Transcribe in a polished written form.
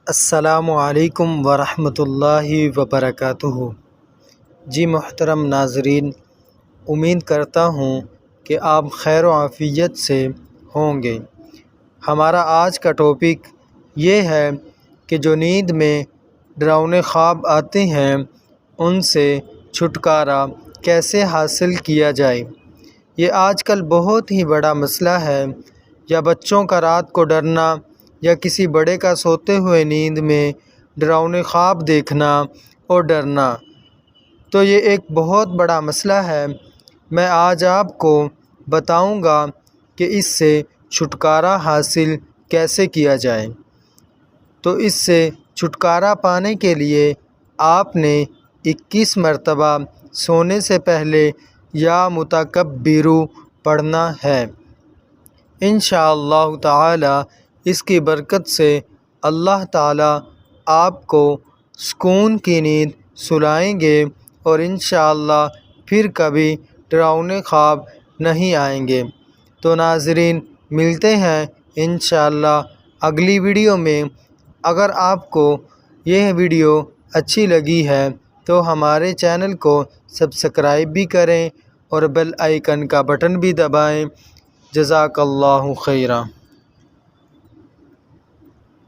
السلام علیکم ورحمۃ اللہ وبرکاتہ۔ جی محترم ناظرین، امید کرتا ہوں کہ آپ خیر و عافیت سے ہوں گے۔ ہمارا آج کا ٹاپک یہ ہے کہ جو نیند میں ڈراؤنے خواب آتے ہیں ان سے چھٹکارا کیسے حاصل کیا جائے۔ یہ آج کل بہت ہی بڑا مسئلہ ہے، یا بچوں کا رات کو ڈرنا یا کسی بڑے کا سوتے ہوئے نیند میں ڈراؤنے خواب دیکھنا اور ڈرنا، تو یہ ایک بہت بڑا مسئلہ ہے۔ میں آج آپ کو بتاؤں گا کہ اس سے چھٹکارا حاصل کیسے کیا جائے۔ تو اس سے چھٹکارا پانے کے لیے آپ نے 21 مرتبہ سونے سے پہلے یا متکبروا پڑھنا ہے۔ انشاءاللہ تعالی اس کی برکت سے اللہ تعالی آپ کو سکون کی نیند سلائیں گے اور انشاءاللہ پھر کبھی ڈراؤنے خواب نہیں آئیں گے۔ تو ناظرین، ملتے ہیں انشاءاللہ اگلی ویڈیو میں۔ اگر آپ کو یہ ویڈیو اچھی لگی ہے تو ہمارے چینل کو سبسکرائب بھی کریں اور بیل آئیکن کا بٹن بھی دبائیں۔ جزاک اللہ خیرا۔